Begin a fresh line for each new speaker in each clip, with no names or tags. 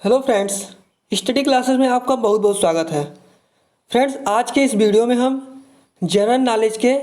Hello friends, study classes में आपका बहुत बहुत स्वागत है। फ्रेंड्स, आज के इस वीडियो में हम जनरल नॉलेज के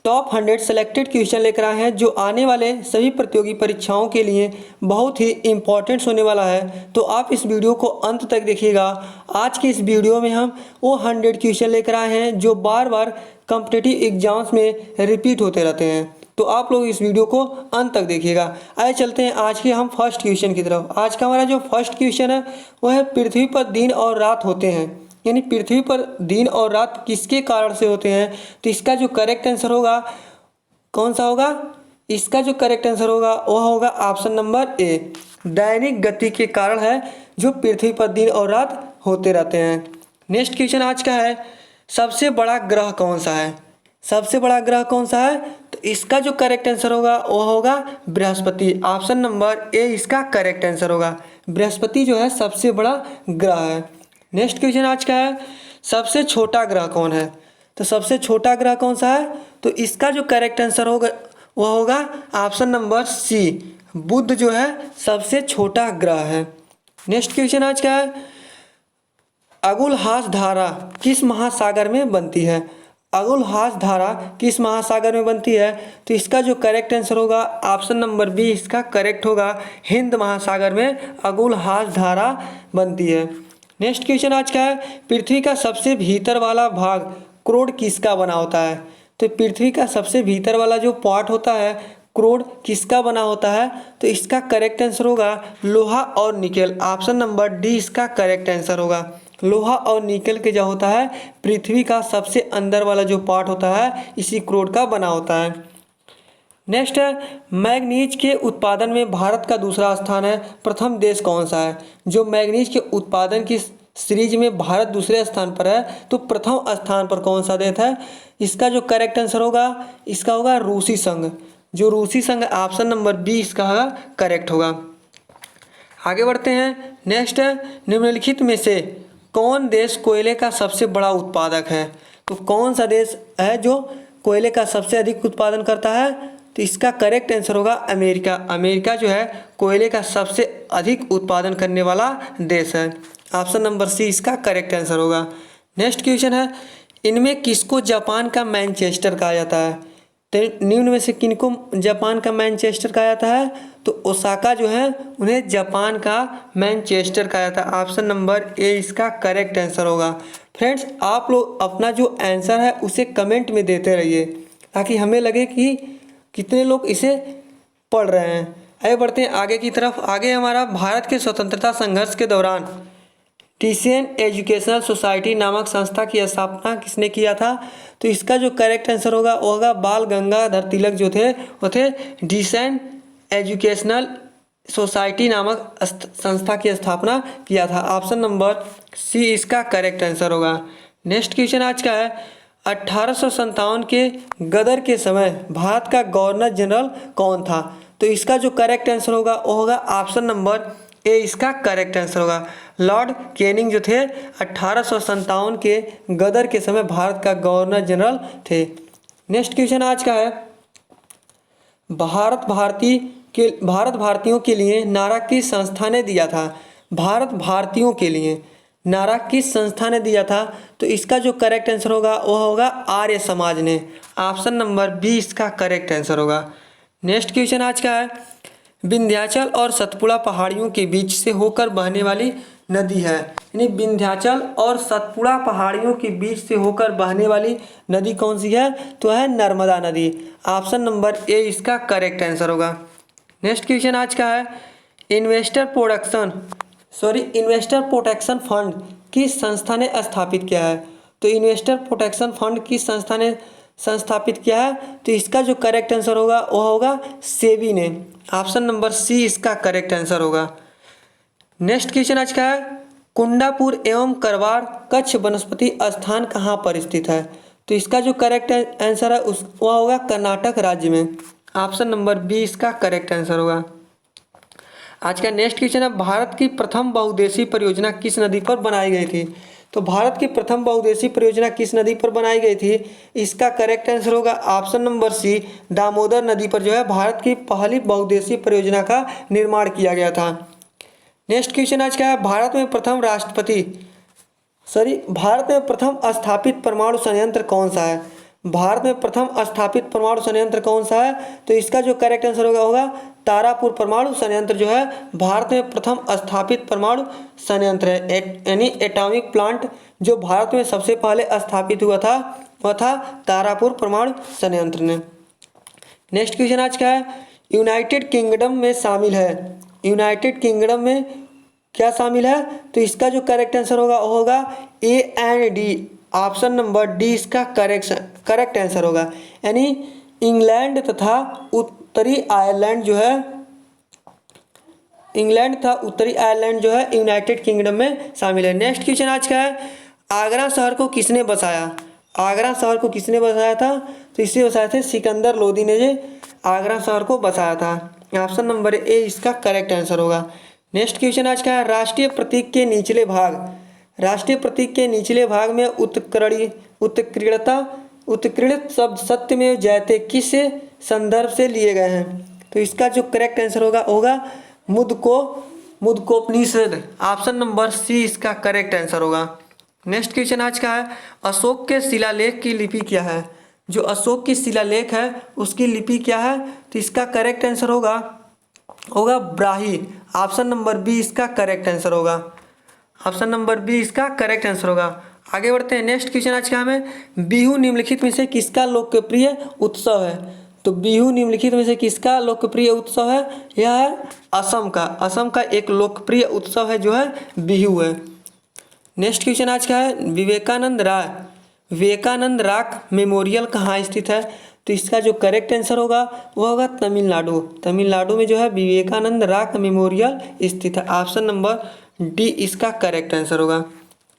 टॉप 100 सेलेक्टेड क्वेश्चन लेकर आए हैं जो आने वाले सभी प्रतियोगी परीक्षाओं के लिए बहुत ही इम्पोर्टेंट होने वाला है। तो आप इस वीडियो को अंत तक देखिएगा। आज के इस वीडियो में हम वो 100 क्वेश्चन लेकर आए हैं जो बार बार कॉम्पिटिटिव एग्जाम्स में रिपीट होते रहते हैं। तो आप लोग इस वीडियो को अंत तक देखिएगा। आइए चलते हैं आज के हम फर्स्ट क्वेश्चन की तरफ। आज का हमारा जो फर्स्ट क्वेश्चन है वह है पृथ्वी पर दिन और रात होते हैं, यानी पृथ्वी पर दिन और रात किसके कारण से होते हैं। तो इसका जो करेक्ट आंसर होगा कौन सा होगा? इसका जो करेक्ट आंसर होगा वह होगा ऑप्शन नंबर ए, दैनिक गति के कारण है जो पृथ्वी पर दिन और रात होते रहते हैं। नेक्स्ट क्वेश्चन आज का है सबसे बड़ा ग्रह कौन सा है? सबसे बड़ा ग्रह कौन सा है? तो इसका जो करेक्ट आंसर होगा वह होगा बृहस्पति। ऑप्शन नंबर ए इसका करेक्ट आंसर होगा। बृहस्पति जो है सबसे बड़ा ग्रह है। नेक्स्ट क्वेश्चन आज का है सबसे छोटा ग्रह कौन है? तो सबसे छोटा ग्रह कौन सा है? तो इसका जो करेक्ट आंसर होगा वह होगा ऑप्शन नंबर सी, बुध जो है सबसे छोटा ग्रह है। नेक्स्ट क्वेश्चन आज का है अगुलहास धारा किस महासागर में बनती है? अगुलहास धारा किस महासागर में बनती है? तो इसका जो करेक्ट आंसर होगा ऑप्शन नंबर बी इसका करेक्ट होगा, हिंद महासागर में अगुलहास धारा बनती है। नेक्स्ट क्वेश्चन आज का है पृथ्वी का सबसे भीतर वाला भाग क्रोड किसका बना होता है? तो पृथ्वी का सबसे भीतर वाला जो पार्ट होता है क्रोड किसका बना होता है? तो इसका करेक्ट आंसर होगा लोहा और निकेल। ऑप्शन नंबर डी इसका करेक्ट आंसर होगा। लोहा और निकेल के जो होता है पृथ्वी का सबसे अंदर वाला जो पार्ट होता है इसी क्रोड का बना होता है। नेक्स्ट है मैग्नीज के उत्पादन में भारत का दूसरा स्थान है, प्रथम देश कौन सा है? जो मैग्नीज के उत्पादन की सीरीज में भारत दूसरे स्थान पर है तो प्रथम स्थान पर कौन सा देश है? इसका जो करेक्ट आंसर होगा इसका होगा रूसी संघ। जो रूसी संघ ऑप्शन नंबर बी इसका करेक्ट होगा। आगे बढ़ते हैं। नेक्स्ट है निम्नलिखित में से कौन देश कोयले का सबसे बड़ा उत्पादक है? तो कौन सा देश है जो कोयले का सबसे अधिक उत्पादन करता है? तो इसका करेक्ट आंसर होगा अमेरिका। अमेरिका जो है कोयले का सबसे अधिक उत्पादन करने वाला देश है। ऑप्शन नंबर सी इसका करेक्ट आंसर होगा। नेक्स्ट क्वेश्चन है इनमें किसको जापान का मैनचेस्टर कहा जाता है? तो निम्न में से किनको जापान का मैनचेस्टर कहा जाता है? तो ओसाका जो है उन्हें जापान का मैनचेस्टर कहा जाता है। ऑप्शन नंबर ए इसका करेक्ट आंसर होगा। फ्रेंड्स, आप लोग अपना जो आंसर है उसे कमेंट में देते रहिए ताकि हमें लगे कि कितने लोग इसे पढ़ रहे हैं। आगे बढ़ते हैं आगे की तरफ। आगे हमारा भारत के स्वतंत्रता संघर्ष के दौरान टीसीएन एजुकेशनल सोसाइटी नामक संस्था की स्थापना किसने किया था? तो इसका जो करेक्ट आंसर होगा वो होगा बाल गंगाधर तिलक जो थे वो थे टीसीएन एजुकेशनल सोसाइटी नामक संस्था की स्थापना किया था। ऑप्शन नंबर सी इसका करेक्ट आंसर होगा। नेक्स्ट क्वेश्चन आज का है 1857 के गदर के समय भारत का गवर्नर जनरल कौन था? तो इसका जो करेक्ट आंसर होगा वो होगा ऑप्शन नंबर ए इसका करेक्ट आंसर होगा। लॉर्ड कैनिंग जो थे 1857 के गदर के समय भारत का गवर्नर जनरल थे। नेक्स्ट क्वेश्चन आज का है भारत भारतीयों के लिए नारा किस संस्था ने दिया था? भारत भारतीयों के लिए नारा किस संस्था ने दिया था? तो इसका जो करेक्ट आंसर होगा वह होगा आर्य समाज ने। ऑप्शन नंबर बी इसका करेक्ट आंसर होगा। नेक्स्ट क्वेश्चन आज का है विंध्याचल और सतपुड़ा पहाड़ियों के बीच से होकर बहने वाली नदी है, यानी विंध्याचल और सतपुड़ा पहाड़ियों के बीच से होकर बहने वाली नदी कौन सी है? तो है नर्मदा नदी। ऑप्शन नंबर ए इसका करेक्ट आंसर होगा। नेक्स्ट क्वेश्चन आज का है इन्वेस्टर प्रोटेक्शन फंड किस संस्था ने स्थापित किया है? तो इन्वेस्टर प्रोटेक्शन फंड किस संस्था ने संस्थापित किया है? तो इसका जो करेक्ट आंसर होगा वह होगा सेबी ने। ऑप्शन नंबर सी इसका करेक्ट आंसर होगा। नेक्स्ट क्वेश्चन आज का है कुंडापुर एवं करवार कच्छ वनस्पति स्थान कहाँ पर स्थित है? तो इसका जो करेक्ट आंसर है वह होगा कर्नाटक राज्य में। ऑप्शन नंबर बी इसका करेक्ट आंसर होगा। आज का नेक्स्ट क्वेश्चन है भारत की प्रथम बहुउद्देशीय परियोजना किस नदी पर बनाई गई थी? तो भारत की प्रथम बहुउद्देशीय परियोजना किस नदी पर बनाई गई थी? इसका करेक्ट आंसर होगा ऑप्शन नंबर सी, दामोदर नदी पर जो है भारत की पहली बहुउद्देशीय परियोजना का निर्माण किया गया था। नेक्स्ट क्वेश्चन आज क्या है, भारत में प्रथम स्थापित परमाणु संयंत्र कौन सा है? भारत में प्रथम स्थापित परमाणु संयंत्र कौन सा है? तो इसका जो करेक्ट आंसर होगा तारापुर परमाणु संयंत्र जो है भारत में प्रथम स्थापित परमाणु संयंत्र है, यानी एटॉमिक प्लांट जो भारत में सबसे पहले स्थापित हुआ था वह था तारापुर परमाणु संयंत्र ने। नेक्स्ट क्वेश्चन आज क्या है, यूनाइटेड किंगडम में शामिल है, यूनाइटेड किंगडम में क्या शामिल है? तो इसका जो करेक्ट आंसर होगा A and D, option number D इसका करेक्ट आंसर होगा, यानी इंग्लैंड तथा उत्तरी आयरलैंड जो है यूनाइटेड किंगडम में शामिल है। नेक्स्ट क्वेश्चन आज का है, आगरा शहर को किसने बसाया? आगरा शहर को किसने बसाया था? तो इसे बसाया थे सिकंदर लोदी ने जो आगरा शहर को बसाया था, ऑप्शन नंबर ए इसका करेक्ट आंसर होगा। नेक्स्ट क्वेश्चन आज का है, राष्ट्रीय प्रतीक के निचले भाग में उत्कीर्णित शब्द सत्यमेव जयते किस संदर्भ से लिए गए हैं? तो इसका जो करेक्ट आंसर होगा मुद्गोपनिषद, ऑप्शन नंबर सी इसका करेक्ट आंसर होगा। नेक्स्ट क्वेश्चन आज का है, अशोक के शिलालेख की लिपि क्या है? जो अशोक की शिलालेख है उसकी लिपि क्या है? तो इसका करेक्ट आंसर होगा ब्राही, ऑप्शन नंबर बी इसका करेक्ट आंसर होगा, ऑप्शन नंबर बी इसका करेक्ट आंसर होगा। आगे बढ़ते हैं। नेक्स्ट क्वेश्चन आज का हमें, बिहू निम्नलिखित में से किसका लोकप्रिय उत्सव है? तो बिहू निम्नलिखित में से किसका लोकप्रिय उत्सव है? यह है असम का एक लोकप्रिय उत्सव है जो है बिहू है। नेक्स्ट क्वेश्चन आज का है, विवेकानंद रॉक मेमोरियल कहाँ स्थित है? तो इसका जो करेक्ट आंसर होगा वह होगा तमिलनाडु में जो है विवेकानंद रॉक मेमोरियल स्थित है, ऑप्शन नंबर डी इसका करेक्ट आंसर होगा।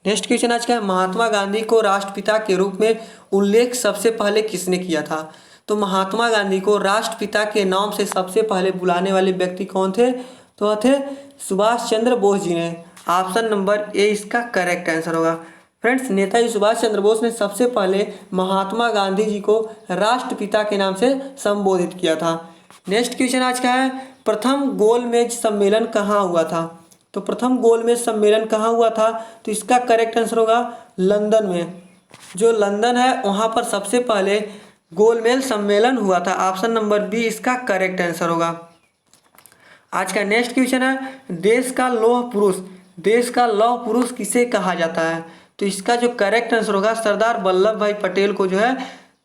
नेक्स्ट क्वेश्चन आज का है, महात्मा गांधी को राष्ट्रपिता के रूप में उल्लेख सबसे पहले किसने किया था? तो महात्मा गांधी को राष्ट्रपिता के नाम से सबसे पहले बुलाने वाले व्यक्ति कौन थे? तो वह थे सुभाष चंद्र बोस जी ने, ऑप्शन नंबर ए इसका करेक्ट आंसर होगा। फ्रेंड्स, नेताजी सुभाष चंद्र बोस ने सबसे पहले महात्मा गांधी जी को राष्ट्रपिता के नाम से संबोधित किया था। नेक्स्ट क्वेश्चन आज का है, प्रथम गोलमेज सम्मेलन कहाँ हुआ था? तो प्रथम गोलमेज सम्मेलन कहाँ हुआ था? तो इसका करेक्ट आंसर होगा लंदन में, जो लंदन है वहाँ पर सबसे पहले गोलमेज सम्मेलन हुआ था, ऑप्शन नंबर बी इसका करेक्ट आंसर होगा। आज का नेक्स्ट क्वेश्चन है, देश का लौह पुरुष किसे कहा जाता है? तो इसका जो करेक्ट आंसर होगा सरदार वल्लभ भाई पटेल को जो है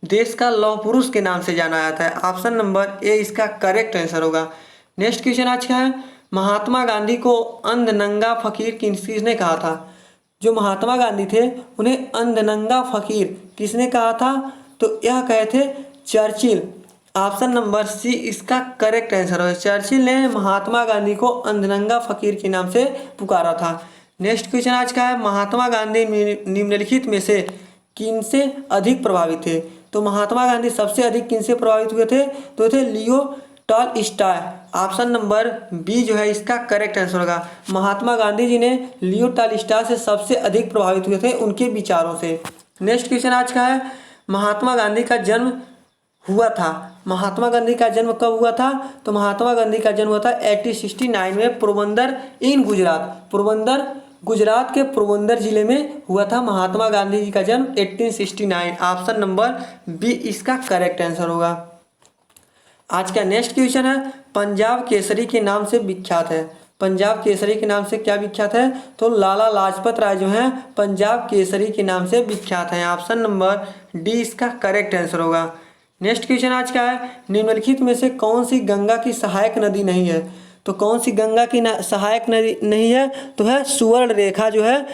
देश का लौह पुरुष के नाम से जाना जाता है, ऑप्शन नंबर ए इसका करेक्ट आंसर होगा। नेक्स्ट क्वेश्चन आज का है, महात्मा गांधी को अंधनंगा फकीर किसने कहा था? जो महात्मा गांधी थे उन्हें अंधनंगा फकीर किसने कहा था? तो यह कहे थे चर्चिल, ऑप्शन नंबर सी इसका करेक्ट आंसर है। चर्चिल ने महात्मा गांधी को अंधनंगा फकीर के नाम से पुकारा था। नेक्स्ट क्वेश्चन आज का है, महात्मा गांधी निम्नलिखित में से किनसे अधिक प्रभावित थे? तो महात्मा गांधी सबसे अधिक किनसे प्रभावित हुए थे? तो थे Leo Tolstoy, option number B जो है इसका करेक्ट आंसर होगा। महात्मा गांधी जी ने लियो टॉलस्टॉय से सबसे अधिक प्रभावित हुए थे उनके विचारों से। नेक्स्ट क्वेश्चन आज का है, महात्मा गांधी का जन्म कब हुआ था? तो महात्मा गांधी का जन्म हुआ था 1869 में पोरबंदर गुजरात के पोरबंदर जिले में हुआ था महात्मा गांधी जी का जन्म 1869, ऑप्शन नंबर बी इसका करेक्ट आंसर होगा। आज का नेक्स्ट क्वेश्चन है, पंजाब केसरी के नाम से विख्यात है। पंजाब केसरी के नाम से क्या विख्यात है? तो लाला लाजपत राय जो हैं पंजाब केसरी के नाम से विख्यात हैं, ऑप्शन नंबर डी इसका करेक्ट आंसर होगा। नेक्स्ट क्वेश्चन आज का है, निम्नलिखित में से कौन सी गंगा की सहायक नदी नहीं है? तो कौन सी गंगा की सहायक नदी नहीं है? तो है सुवर्ण रेखा जो है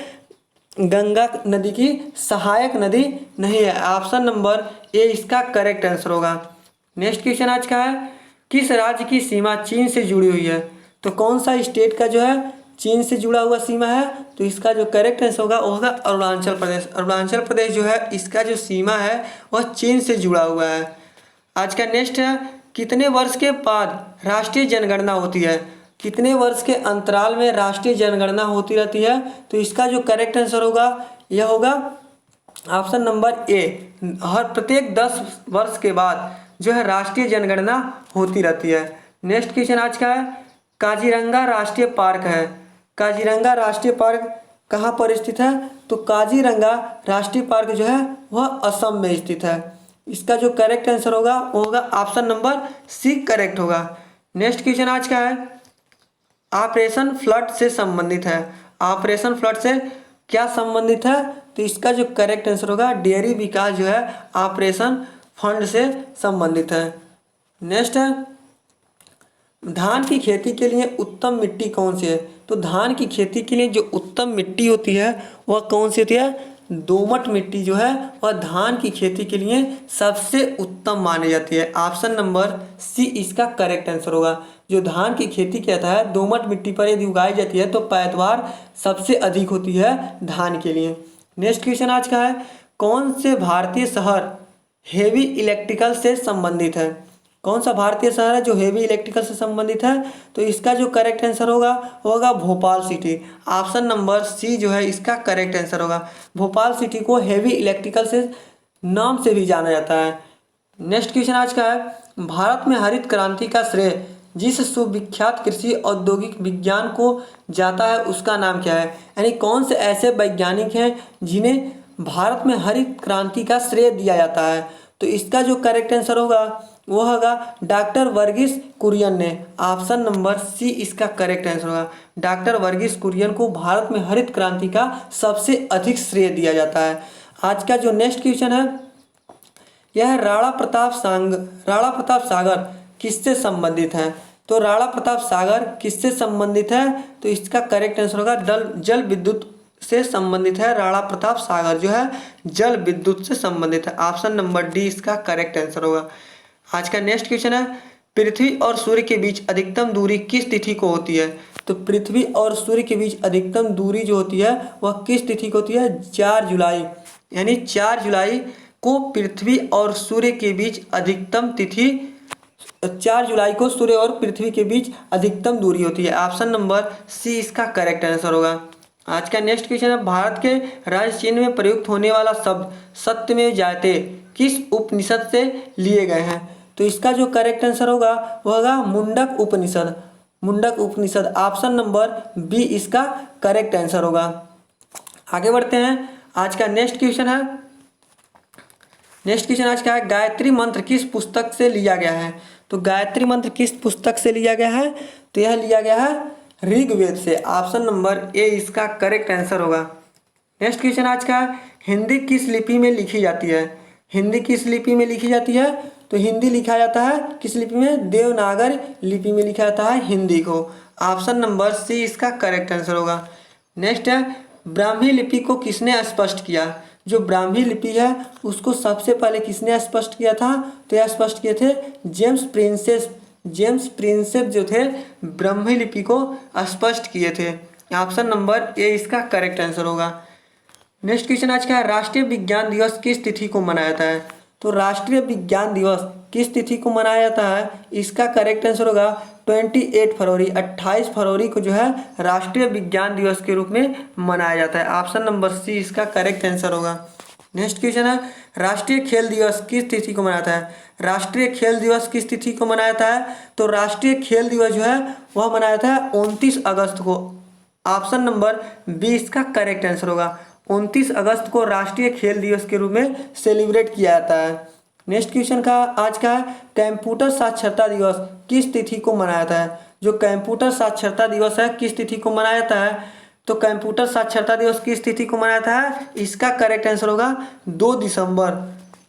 गंगा नदी की सहायक नदी नहीं है, ऑप्शन नंबर ए इसका करेक्ट आंसर होगा। नेक्स्ट क्वेश्चन आज का है, किस राज्य की सीमा चीन से जुड़ी हुई है? तो कौन सा स्टेट का जो है चीन से जुड़ा हुआ सीमा है? तो इसका जो करेक्ट आंसर होगा वो होगा अरुणाचल प्रदेश। अरुणाचल प्रदेश जो है इसका जो सीमा है वह चीन से जुड़ा हुआ है। आज का नेक्स्ट है, कितने वर्ष के बाद राष्ट्रीय जनगणना होती है? कितने वर्ष के अंतराल में राष्ट्रीय जनगणना होती रहती है? तो इसका जो करेक्ट आंसर होगा यह होगा ऑप्शन नंबर ए, प्रत्येक 10 वर्ष के बाद जो है राष्ट्रीय जनगणना होती रहती है। नेक्स्ट क्वेश्चन आज का है, काजीरंगा राष्ट्रीय पार्क है। काजीरंगा राष्ट्रीय पार्क कहाँ पर स्थित है? तो काजीरंगा राष्ट्रीय पार्क जो है वह असम में स्थित है। इसका जो करेक्ट आंसर होगा वो होगा ऑप्शन नंबर सी करेक्ट होगा। नेक्स्ट क्वेश्चन आज का है ऑपरेशन फ्लड से संबंधित है। ऑपरेशन फ्लड से क्या संबंधित है? तो इसका जो करेक्ट आंसर होगा डेयरी विकास जो है ऑपरेशन फंड से संबंधित है। नेक्स्ट है धान की खेती के लिए उत्तम मिट्टी कौन सी है? तो धान की खेती के लिए जो उत्तम मिट्टी होती है वह कौन सी होती है? दोमट मिट्टी जो है वह धान की खेती के लिए सबसे उत्तम मानी जाती है। ऑप्शन नंबर सी इसका करेक्ट आंसर होगा। जो धान की खेती कहता है दोमट मिट्टी पर यदि उगाई जाती है तो पैदावार सबसे अधिक होती है धान के लिए। नेक्स्ट क्वेश्चन आज का है कौन से भारतीय शहर हेवी इलेक्ट्रिकल से संबंधित है? कौन सा भारतीय शहर है जो हेवी इलेक्ट्रिकल से संबंधित है? तो इसका जो करेक्ट आंसर होगा Bhopal city. Option number C जो है इसका करेक्ट आंसर होगा। भोपाल सिटी को हेवी इलेक्ट्रिकल से नाम से भी जाना जाता है। नेक्स्ट क्वेश्चन आज का है भारत में हरित क्रांति का श्रेय जिस सुविख्यात कृषि औद्योगिक विज्ञान को जाता है उसका नाम क्या है? यानी कौन से ऐसे वैज्ञानिक हैं जिन्हें भारत में हरित क्रांति का श्रेय दिया जाता है? तो इसका जो करेक्ट आंसर होगा वो होगा डॉक्टर वर्गीस कुरियन ने। ऑप्शन नंबर सी इसका करेक्ट आंसर होगा। डॉक्टर वर्गीस कुरियन को भारत में हरित क्रांति का सबसे अधिक श्रेय दिया जाता है। आज का जो नेक्स्ट क्वेश्चन है यह राणा प्रताप सागर किससे संबंधित है? तो राणा प्रताप सागर किससे संबंधित है? तो इसका करेक्ट आंसर होगा जल विद्युत से संबंधित है। राणा प्रताप सागर जो है जल विद्युत से संबंधित है। ऑप्शन नंबर डी इसका करेक्ट आंसर होगा। आज का नेक्स्ट क्वेश्चन है पृथ्वी और सूर्य के बीच अधिकतम दूरी किस तिथि को होती है? तो पृथ्वी और सूर्य के बीच अधिकतम दूरी जो होती है वह किस तिथि को होती है? 4 जुलाई। यानी 4 जुलाई को पृथ्वी और सूर्य के बीच अधिकतम तिथि 4 जुलाई को सूर्य और पृथ्वी के बीच अधिकतम दूरी होती है। ऑप्शन नंबर सी इसका करेक्ट आंसर होगा। आज का नेक्स्ट क्वेश्चन है भारत के राज्य चिन्ह में प्रयुक्त होने वाला शब्द सत्यमेव जयते किस उपनिषद से लिए गए हैं? तो इसका जो करेक्ट आंसर होगा वह होगा मुंडक उपनिषद। मुंडक उपनिषद ऑप्शन नंबर बी इसका करेक्ट आंसर होगा। आगे बढ़ते हैं। आज का नेक्स्ट क्वेश्चन आज का है गायत्री मंत्र किस पुस्तक से लिया गया है? तो गायत्री मंत्र किस पुस्तक से लिया गया है? तो यह लिया गया है ऋग्वेद से। ऑप्शन नंबर ए इसका करेक्ट आंसर होगा। नेक्स्ट क्वेश्चन आज का हिंदी किस लिपि में लिखी जाती है? हिंदी किस लिपि में लिखी जाती है? तो हिंदी लिखा जाता है किस लिपि में? देवनागरी लिपि में लिखा जाता है हिंदी को। ऑप्शन नंबर सी इसका करेक्ट आंसर होगा। नेक्स्ट है ब्राह्मी लिपि को किसने स्पष्ट किया? जो ब्राह्मी लिपि है उसको सबसे पहले किसने स्पष्ट किया था? तो यह स्पष्ट किए थे जेम्स प्रिंसेप जो थे ब्राह्मी लिपि को स्पष्ट किए थे। ऑप्शन नंबर ए इसका करेक्ट आंसर होगा। नेक्स्ट क्वेश्चन आज का है राष्ट्रीय विज्ञान दिवस किस तिथि को मनाया जाता है? तो राष्ट्रीय विज्ञान दिवस किस तिथि को मनाया जाता है? इसका करेक्ट आंसर होगा 28 फरवरी। 28 फरवरी को जो है राष्ट्रीय विज्ञान दिवस के रूप में मनाया जाता है। ऑप्शन नंबर सी इसका करेक्ट आंसर होगा। नेक्स्ट क्वेश्चन है राष्ट्रीय खेल दिवस किस तिथि को मनाया जाता है? राष्ट्रीय खेल दिवस किस तिथि को मनाया जाता है? तो राष्ट्रीय खेल दिवस जो है वह मनाया जाता है 29 अगस्त को। ऑप्शन नंबर बी इसका करेक्ट आंसर होगा। 29 अगस्त को राष्ट्रीय खेल दिवस के रूप में सेलिब्रेट किया जाता है। नेक्स्ट क्वेश्चन का आज का है कंप्यूटर साक्षरता दिवस किस तिथि को मनाया जाता है? जो कंप्यूटर साक्षरता दिवस है किस तिथि को मनाया जाता है? तो कंप्यूटर साक्षरता दिवस किस तिथि को मनाया जाता है? इसका करेक्ट आंसर होगा 2 दिसंबर।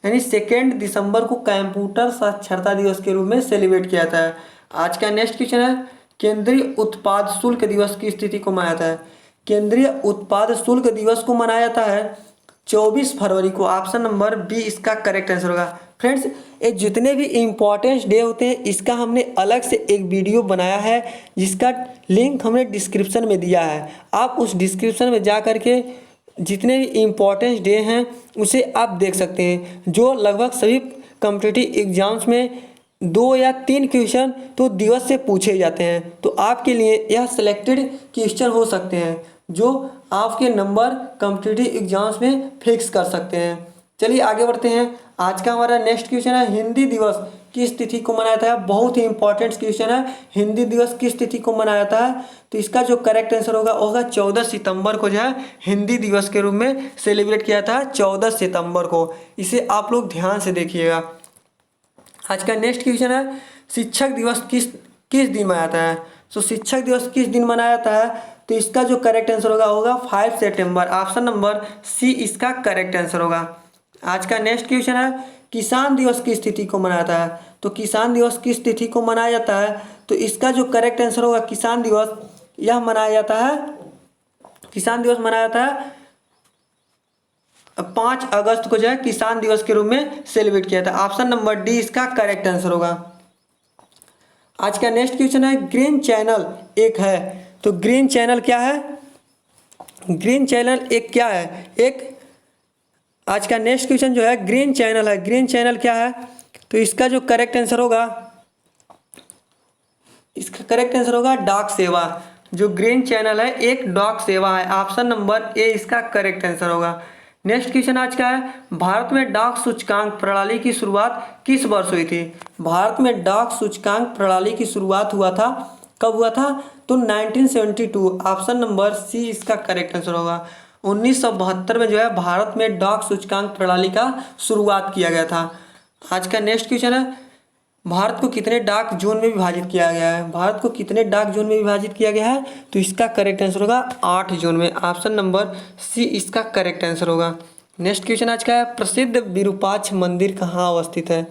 यानी 2 दिसंबर को कंप्यूटर साक्षरता दिवस के रूप में सेलिब्रेट किया जाता है। आज का नेक्स्ट क्वेश्चन है केंद्रीय उत्पाद शुल्क दिवस किस तिथि को मनाया जाता है? केंद्रीय उत्पाद शुल्क दिवस को मनाया जाता है 24 फरवरी को। ऑप्शन नंबर बी इसका करेक्ट आंसर होगा। फ्रेंड्स ये जितने भी इम्पॉर्टेंट डे होते हैं इसका हमने अलग से एक वीडियो बनाया है जिसका लिंक हमने डिस्क्रिप्शन में दिया है। आप उस डिस्क्रिप्शन में जा करके जितने भी इम्पॉर्टेंट डे हैं उसे आप देख सकते हैं। जो लगभग सभी कॉम्पिटिटिव एग्जाम्स में 2 या 3 क्वेश्चन तो दिवस से पूछे जाते हैं। तो आपके लिए यह सिलेक्टेड क्वेश्चन हो सकते हैं जो आपके नंबर कॉम्पिटिटिव एग्जाम्स में फिक्स कर सकते हैं। चलिए आगे बढ़ते हैं। आज का हमारा नेक्स्ट क्वेश्चन है हिंदी दिवस किस तिथि को मनाया जाता है? बहुत ही इंपॉर्टेंट क्वेश्चन है। हिंदी दिवस किस तिथि को मनाया जाता है? तो इसका जो करेक्ट आंसर होगा 14 सितंबर को जो है हिंदी दिवस के रूप में सेलिब्रेट किया था, 14 सितंबर को। इसे आप लोग ध्यान से देखिएगा। आज का नेक्स्ट क्वेश्चन है, शिक्षक दिवस किस किस दिन मनाया जाता है? तो शिक्षक दिवस किस दिन मनाया जाता है? तो इसका जो करेक्ट आंसर होगा 5 सितंबर। ऑप्शन नंबर सी इसका करेक्ट आंसर होगा। आज का नेक्स्ट क्वेश्चन है, किसान दिवस किस तिथि को मनाया जाता है? तो किसान दिवस किस तिथि को मनाया जाता है? तो इसका जो करेक्ट आंसर होगा, किसान दिवस यह मनाया जाता है, किसान दिवस मनाया जाता है 5 अगस्त को जो है किसान दिवस के रूप में सेलिब्रेट किया था। ऑप्शन नंबर डी इसका करेक्ट आंसर होगा। आज का नेक्स्ट क्वेश्चन है, ग्रीन चैनल एक है। तो ग्रीन चैनल क्या है? ग्रीन चैनल एक क्या है? एक आज का नेक्स्ट क्वेश्चन जो है ग्रीन चैनल है। ग्रीन चैनल क्या है? तो इसका जो करेक्ट आंसर होगा, इसका करेक्ट आंसर होगा डाक सेवा। जो ग्रीन चैनल है एक डाक सेवा है। ऑप्शन नंबर ए इसका करेक्ट आंसर होगा। नेक्स्ट क्वेश्चन आज का है, भारत में डाक सूचकांक प्रणाली की शुरुआत किस वर्ष हुई थी? भारत में डाक सूचकांक प्रणाली की शुरुआत हुआ था, कब हुआ था? तो 1972। ऑप्शन नंबर सी इसका करेक्ट आंसर होगा। 1972 में जो है भारत में डाक सूचकांक प्रणाली का शुरुआत किया गया था। आज का नेक्स्ट क्वेश्चन है, भारत को कितने डाक जोन में विभाजित किया गया है? भारत को कितने डाक जोन में विभाजित किया गया है? तो इसका करेक्ट आंसर होगा 8 जोन में। ऑप्शन नंबर सी इसका करेक्ट आंसर होगा। नेक्स्ट क्वेश्चन आज का है, प्रसिद्ध विरूपाक्ष मंदिर कहाँ अवस्थित है?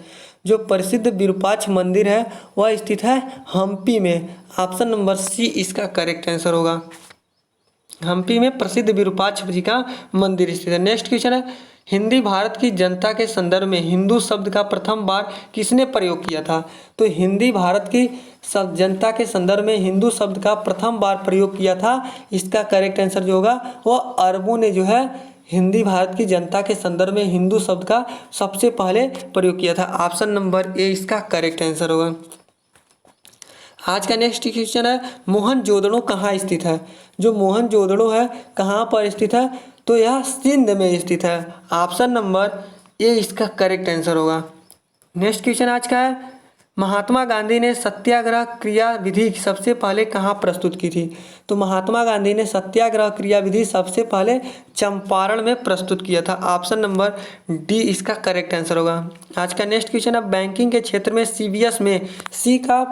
जो प्रसिद्ध विरूपाक्ष मंदिर है वह स्थित है हम्पी में। ऑप्शन नंबर सी इसका करेक्ट आंसर होगा। हम्पी में प्रसिद्ध विरूपाक्ष जी का मंदिर स्थित है। नेक्स्ट क्वेश्चन है, हिंदी भारत की जनता के संदर्भ में हिंदू शब्द का प्रथम बार किसने प्रयोग किया था? तो हिंदी भारत की जनता के संदर्भ में हिंदू शब्द का प्रथम बार प्रयोग किया था। इसका करेक्ट आंसर जो होगा वह अरबों ने जो है हिंदी भारत की जनता के संदर्भ में हिंदू शब्द का सबसे पहले प्रयोग किया था। ऑप्शन नंबर ए इसका करेक्ट आंसर होगा। आज का नेक्स्ट क्वेश्चन है, मोहनजोदड़ो कहाँ स्थित है? जो मोहनजोदड़ो है कहाँ पर स्थित है? तो यह सिंध में स्थित है। ऑप्शन नंबर ए इसका करेक्ट आंसर होगा। नेक्स्ट क्वेश्चन आज का है, महात्मा गांधी ने सत्याग्रह क्रिया विधि सबसे पहले कहाँ प्रस्तुत की थी? तो महात्मा गांधी ने सत्याग्रह क्रिया विधि सबसे पहले चंपारण में प्रस्तुत किया था। ऑप्शन नंबर डी इसका करेक्ट आंसर होगा। आज का नेक्स्ट क्वेश्चन है, बैंकिंग के क्षेत्र में सीबीएस में सी का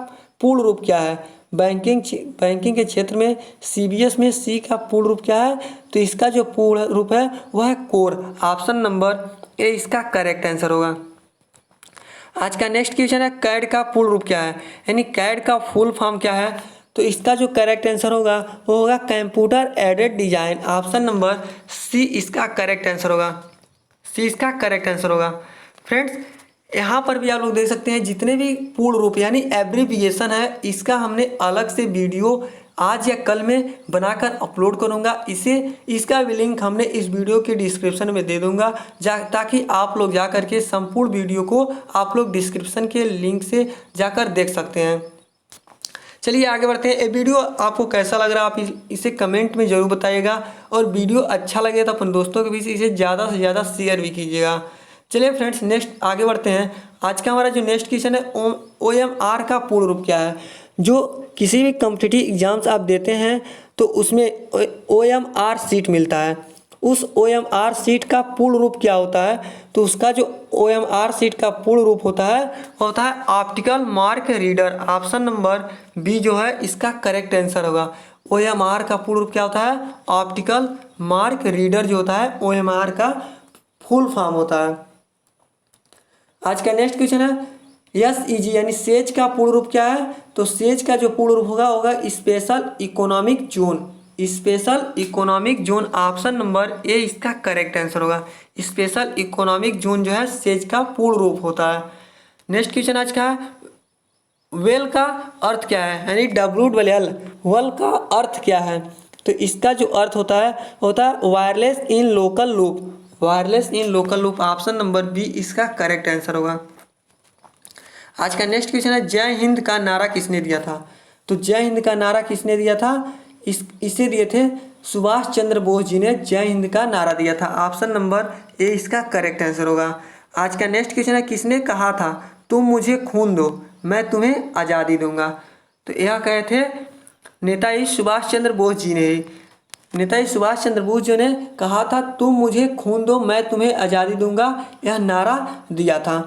पूर्ण रूप क्या है? बैंकिंग के क्षेत्र में सीबीएस में सी का पूर्ण रूप क्या है? तो इसका जो पूर्ण रूप है वह है कोर। ऑप्शन नंबर ए इसका करेक्ट आंसर होगा। आज का नेक्स्ट क्वेश्चन है, कैड का पूर्ण रूप क्या है? यानी कैड का फुल फॉर्म क्या है? तो इसका जो करेक्ट आंसर होगा वो होगा computer aided design. Option number C इसका करेक्ट आंसर होगा। सी इसका करेक्ट आंसर होगा। फ्रेंड्स, यहाँ पर भी आप लोग देख सकते हैं जितने भी पूर्ण रूप यानी एब्रीविएशन है, इसका हमने अलग से वीडियो आज या कल में बनाकर अपलोड करूँगा। इसका भी लिंक हमने इस वीडियो के डिस्क्रिप्शन में दे दूँगा, ताकि आप लोग जाकर के संपूर्ण वीडियो को आप लोग डिस्क्रिप्शन के लिंक से जाकर देख सकते हैं। चलिए आगे बढ़ते हैं। ये वीडियो आपको कैसा लग रहा है आप इसे कमेंट में ज़रूर बताइएगा, और वीडियो अच्छा लगे तो अपन दोस्तों के बीच इसे ज़्यादा से ज़्यादा शेयर भी कीजिएगा। चलिए फ्रेंड्स, नेक्स्ट आगे बढ़ते हैं। आज का हमारा जो नेक्स्ट क्वेश्चन है, OMR का पूर्ण रूप क्या है? जो किसी भी कॉम्पिटिटिव एग्जाम्स आप देते हैं तो उसमें OMR सीट मिलता है। उस OMR सीट का पूर्ण रूप क्या होता है? तो उसका जो OMR सीट का पूर्ण रूप होता है optical mark reader. Option number B जो है इसका करेक्ट आंसर होगा। OMR का पूर्ण रूप क्या होता है? ऑप्टिकल मार्क रीडर जो होता है OMR का फुल फॉर्म होता है। आज का नेक्स्ट क्वेश्चन है, SEG यानी सेज का पूर्ण रूप क्या है? तो सेज का जो पूर्ण रूप होगा special economic zone. Special economic zone. Option number A इसका करेक्ट आंसर होगा। स्पेशल इकोनॉमिक जोन जो है सेज का पूर्ण रूप होता है। नेक्स्ट क्वेश्चन आज का है, वेल का अर्थ क्या है? यानी WL वेल का अर्थ क्या है? तो इसका जो अर्थ होता है wireless in local loop. Wireless in local loop. Option number B इसका करेक्ट आंसर होगा। आज का नेक्स्ट क्वेश्चन है, जय हिंद का नारा किसने दिया था? तो जय हिंद का नारा किसने दिया था? इसे दिए थे सुभाष चंद्र बोस जी ने जय हिंद का नारा दिया था। ऑप्शन नंबर ए इसका करेक्ट आंसर होगा। आज का नेक्स्ट क्वेश्चन है, किसने कहा था तुम मुझे खून दो मैं तुम्हें आज़ादी दूंगा। तो यह कहे थे नेताजी सुभाष चंद्र बोस जी ने ही। नेताजी सुभाष चंद्र बोस जी ने कहा था तुम मुझे खून दो मैं तुम्हें आज़ादी दूंगा, यह नारा दिया था।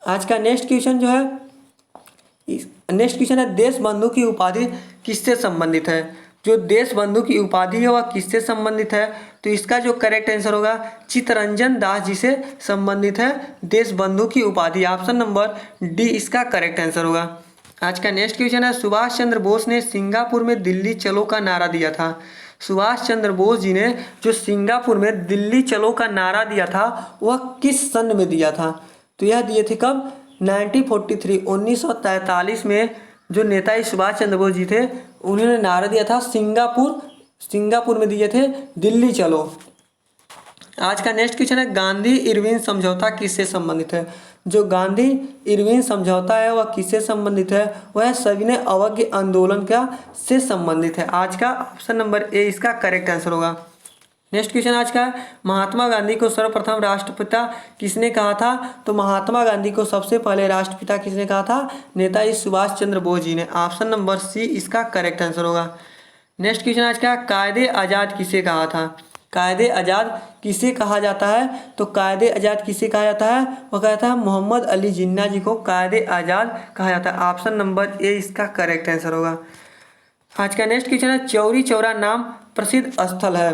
आज का नेक्स्ट क्वेश्चन जो है, नेक्स्ट क्वेश्चन है देश बंधु की उपाधि किससे संबंधित है। जो देश बंधु की उपाधि है वह किससे संबंधित है, तो इसका जो करेक्ट आंसर होगा चित्तरंजन दास जी से संबंधित है देश बंधु की उपाधि। ऑप्शन नंबर डी इसका करेक्ट आंसर होगा। आज का नेक्स्ट क्वेश्चन है सुभाष चंद्र बोस ने सिंगापुर में दिल्ली चलो का नारा दिया था। सुभाष चंद्र बोस जी ने जो सिंगापुर में दिल्ली चलो का नारा दिया था वह किस सन में दिया था, तो यह दिए थे कब 1943 1943 में। जो नेताजी सुभाष चंद्र बोस जी थे उन्होंने नारा दिया था सिंगापुर में दिए थे दिल्ली चलो। आज का नेक्स्ट क्वेश्चन है गांधी इरविन समझौता किससे संबंधित है। जो गांधी इरविन समझौता है वह किससे संबंधित है, वह सविनय अवज्ञा आंदोलन का से संबंधित है। आज का ऑप्शन नंबर ए इसका करेक्ट आंसर होगा। नेक्स्ट क्वेश्चन आज का है महात्मा गांधी को सर्वप्रथम राष्ट्रपिता किसने कहा था, तो महात्मा गांधी को सबसे पहले राष्ट्रपिता किसने कहा था, नेताजी सुभाष चंद्र बोस जी ने। ऑप्शन नंबर सी इसका करेक्ट आंसर होगा। नेक्स्ट क्वेश्चन आज का कायदे आज़ाद किसे कहा था। कायदे आज़ाद किसे कहा जाता है, तो कायदे आज़ाद किसे कहा जाता है, वह कहता है मोहम्मद अली जिन्ना जी को कायदे आज़ाद कहा जाता है। ऑप्शन नंबर ए इसका करेक्ट आंसर होगा। आज का नेक्स्ट क्वेश्चन है चौरी चौरा नाम प्रसिद्ध स्थल है।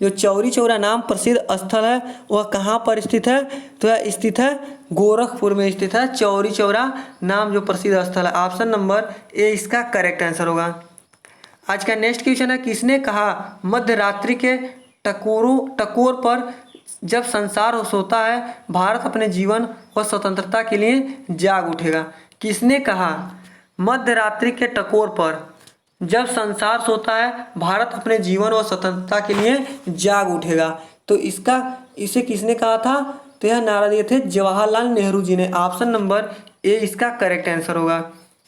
जो चौरी चौरा नाम प्रसिद्ध स्थल है वह कहाँ पर स्थित है, तो यह स्थित है गोरखपुर में स्थित है चौरी चौरा नाम जो प्रसिद्ध स्थल है। ऑप्शन नंबर ए इसका करेक्ट आंसर होगा। आज का नेक्स्ट क्वेश्चन है किसने कहा मध्य रात्रि के टकोर पर जब संसार सोता है भारत अपने जीवन व स्वतंत्रता के लिए जाग उठेगा। किसने कहा मध्य रात्रि के टकोर पर जब संसार सोता है भारत अपने जीवन व स्वतंत्रता के लिए जाग उठेगा, तो इसे किसने कहा था, तो यह नारा दिए थे जवाहरलाल नेहरू जी ने। ऑप्शन नंबर ए इसका करेक्ट आंसर होगा।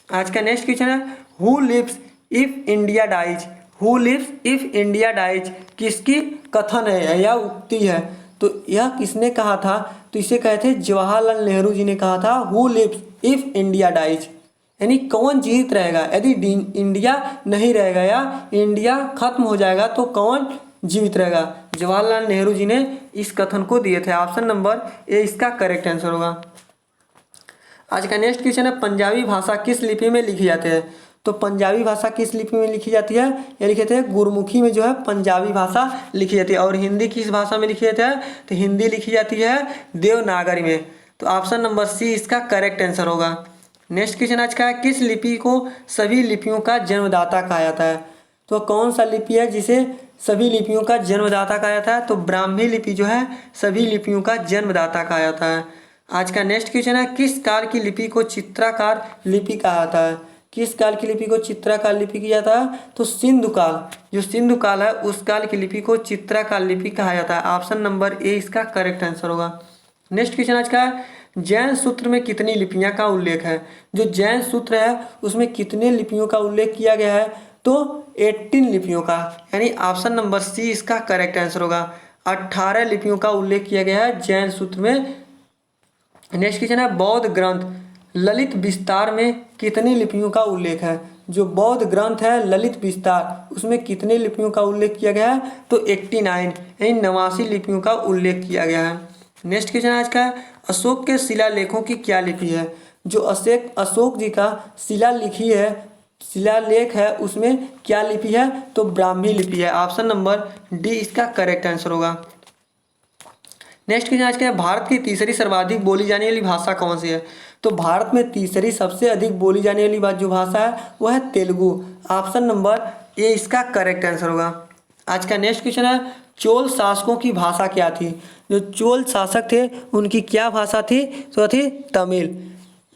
आज का नेक्स्ट क्वेश्चन है who lives if India dies. Who lives if India dies किसकी कथन है या उक्ति है, तो यह किसने कहा था, तो इसे कहे थे जवाहरलाल नेहरू जी ने कहा था who lives if India dies, यानी कौन जीवित रहेगा यदि इंडिया नहीं रहेगा या इंडिया खत्म हो जाएगा तो कौन जीवित रहेगा। जवाहरलाल नेहरू जी ने इस कथन को दिए थे। ऑप्शन नंबर ए इसका करेक्ट आंसर होगा। आज का नेक्स्ट क्वेश्चन है पंजाबी भाषा किस लिपि में लिखी जाती है, तो पंजाबी भाषा किस लिपि में लिखी जाती है, ये लिखे थे गुरमुखी में जो है पंजाबी भाषा लिखी जाती है। और हिंदी किस भाषा में लिखी जाती है, तो हिंदी लिखी जाती है देवनागरी में। तो ऑप्शन नंबर सी इसका करेक्ट आंसर होगा। नेक्स्ट क्वेश्चन आज का है किस लिपि को सभी लिपियों का जन्मदाता कहा जाता है, तो कौन सा लिपि है जिसे सभी लिपियों का जन्मदाता कहा जाता है, तो ब्राह्मी लिपि जो है सभी लिपियों का जन्मदाता कहा जाता है। आज का नेक्स्ट क्वेश्चन है किस काल की लिपि को चित्राकार लिपि कहा जाता है। किस काल की लिपि को चित्राकार लिपि किया जाता है, तो सिंधु काल, जो सिंधु काल है उस काल की लिपि को चित्राकार लिपि कहा जाता है। ऑप्शन नंबर ए इसका करेक्ट आंसर होगा। नेक्स्ट क्वेश्चन आज का है जैन सूत्र में कितनी लिपियां का उल्लेख है। जो जैन सूत्र है उसमें कितने लिपियों का उल्लेख किया गया है, तो 18 लिपियों का, यानी ऑप्शन नंबर सी इसका करेक्ट आंसर होगा। 18 लिपियों का उल्लेख किया गया है जैन सूत्र में। नेक्स्ट क्वेश्चन है बौद्ध ग्रंथ ललित विस्तार में कितनी लिपियों का उल्लेख है। जो बौद्ध ग्रंथ है ललित विस्तार उसमें कितने लिपियों का उल्लेख किया गया है, तो 89 यानी 89 लिपियों का उल्लेख किया गया है। नेक्स्ट क्वेश्चन आज का अशोक के शिलालेखों की क्या लिपि है। जो अशोक जी का शिलालेख है उसमें क्या लिपि है, तो ब्राह्मी लिपि है। ऑप्शन नंबर डी इसका करेक्ट आंसर होगा। नेक्स्ट क्वेश्चन आज का है भारत की तीसरी सर्वाधिक बोली जाने वाली भाषा कौन सी है, तो भारत में तीसरी सबसे अधिक बोली जाने वाली जो भाषा है वह है तेलुगु। ऑप्शन नंबर ए इसका करेक्ट आंसर होगा। आज का नेक्स्ट क्वेश्चन है चोल शासकों की भाषा क्या थी। जो चोल शासक थे उनकी क्या भाषा थी, तो थी तमिल।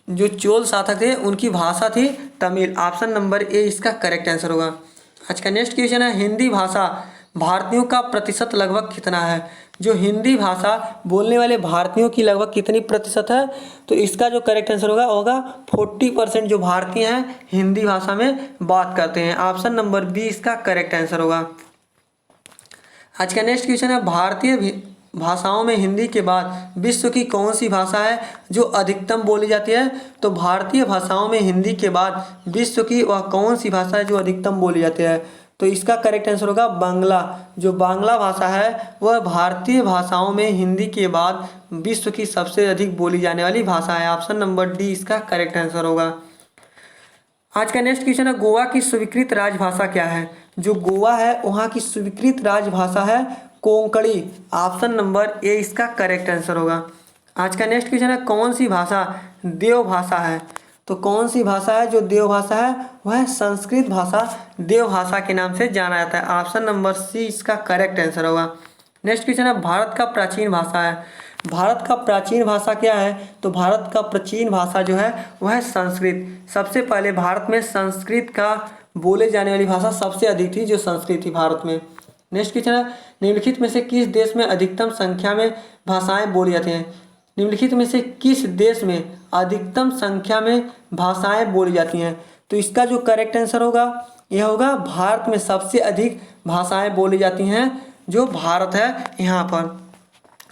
जो चोल शासक थे उनकी भाषा थी तमिल। ऑप्शन नंबर ए इसका करेक्ट आंसर होगा। आज का नेक्स्ट क्वेश्चन है हिंदी भाषा भारतीयों का प्रतिशत लगभग कितना है। जो हिंदी भाषा बोलने वाले भारतीयों की लगभग कितनी प्रतिशत है, तो इसका जो करेक्ट आंसर होगा 40% जो भारतीय हैं हिंदी भाषा में बात करते हैं। ऑप्शन नंबर बी इसका करेक्ट आंसर होगा। आज का नेक्स्ट क्वेश्चन है भाषाओं में हिंदी के बाद विश्व की कौन सी भाषा है जो अधिकतम बोली जाती है? तो भारतीय भाषाओं में हिंदी के बाद विश्व की वह कौन सी भाषा है जो अधिकतम बोली जाती है? तो इसका करेक्ट आंसर होगा बांग्ला। जो बांग्ला भाषा है वह भारतीय भाषाओं में हिंदी के बाद विश्व की सबसे अधिक बोली जाने वाली भाषा है। ऑप्शन नंबर डी इसका करेक्ट आंसर होगा। आज का नेक्स्ट क्वेश्चन है, गोवा की स्वीकृत राजभाषा क्या है? जो गोवा है वहाँ की स्वीकृत राजभाषा है कोंकणी। ऑप्शन नंबर ए इसका करेक्ट आंसर होगा। आज का नेक्स्ट क्वेश्चन है, कौन सी भाषा देव भाषा है? तो कौन सी भाषा है जो देव भाषा है? वह है संस्कृत भाषा देव भाषा के नाम से जाना जाता है। ऑप्शन नंबर सी इसका करेक्ट आंसर होगा। नेक्स्ट क्वेश्चन है, भारत का प्राचीन भाषा है। भारत का प्राचीन भाषा क्या है? तो भारत का प्राचीन भाषा जो है वह है संस्कृत। सबसे पहले भारत में संस्कृत का बोले जाने वाली भाषा सबसे अधिक थी, जो संस्कृत थी भारत में। नेक्स्ट क्वेश्चन है, निम्नलिखित में से किस देश में अधिकतम संख्या में भाषाएं बोली जाती हैं? निम्नलिखित में से किस देश में अधिकतम संख्या में भाषाएं बोली जाती हैं? तो इसका जो करेक्ट आंसर होगा यह होगा भारत में सबसे अधिक भाषाएं बोली जाती हैं, जो भारत है यहाँ पर।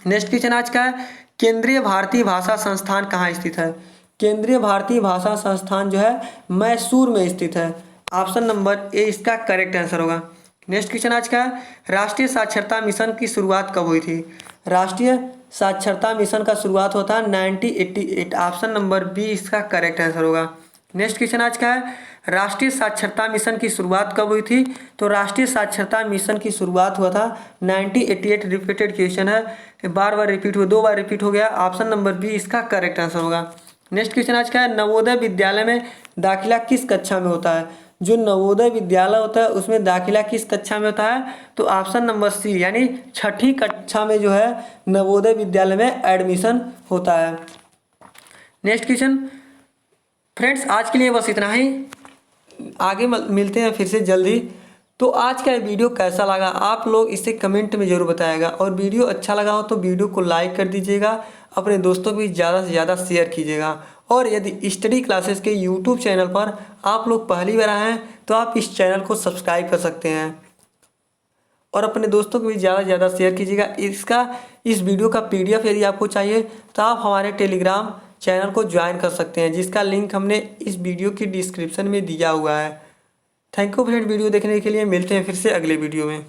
नेक्स्ट क्वेश्चन आज का है, केंद्रीय भारतीय भाषा संस्थान कहाँ स्थित है? केंद्रीय भारतीय भाषा संस्थान जो है मैसूर में स्थित है। ऑप्शन नंबर ए इसका करेक्ट आंसर होगा। नेक्स्ट क्वेश्चन आज का है, राष्ट्रीय साक्षरता मिशन की शुरुआत कब हुई थी? राष्ट्रीय साक्षरता मिशन का शुरुआत होता है 1988। ऑप्शन नंबर बी इसका करेक्ट आंसर होगा। नेक्स्ट क्वेश्चन आज का है, राष्ट्रीय साक्षरता मिशन की शुरुआत कब हुई थी? तो राष्ट्रीय साक्षरता मिशन की शुरुआत हुआ था 1988। रिपीटेड क्वेश्चन है, बार बार रिपीट हुआ, 2 बार रिपीट हो गया। ऑप्शन नंबर बी इसका करेक्ट आंसर होगा। नेक्स्ट क्वेश्चन आज का है, नवोदय विद्यालय में दाखिला किस कक्षा में होता है? जो नवोदय विद्यालय होता है उसमें दाखिला किस कक्षा में होता है? तो ऑप्शन नंबर सी यानी 6ठी कक्षा में जो है नवोदय विद्यालय में एडमिशन होता है। नेक्स्ट क्वेश्चन फ्रेंड्स, आज के लिए बस इतना ही, आगे मिलते हैं फिर से जल्दी। तो आज का ये वीडियो कैसा लगा आप लोग इसे कमेंट में ज़रूर बताएगा, और वीडियो अच्छा लगा हो तो वीडियो को लाइक कर दीजिएगा, अपने दोस्तों को भी ज़्यादा से ज़्यादा शेयर कीजिएगा। और यदि स्टडी क्लासेस के यूट्यूब चैनल पर आप लोग पहली बार आए हैं तो आप इस चैनल को सब्सक्राइब कर सकते हैं, और अपने दोस्तों को भी ज़्यादा से ज़्यादा शेयर कीजिएगा। इस वीडियो का PDF यदि आपको चाहिए तो आप हमारे टेलीग्राम चैनल को ज्वाइन कर सकते हैं, जिसका लिंक हमने इस वीडियो की डिस्क्रिप्शन में दिया हुआ है। थैंक यू फ्रेंड वीडियो देखने के लिए। मिलते हैं फिर से अगले वीडियो में।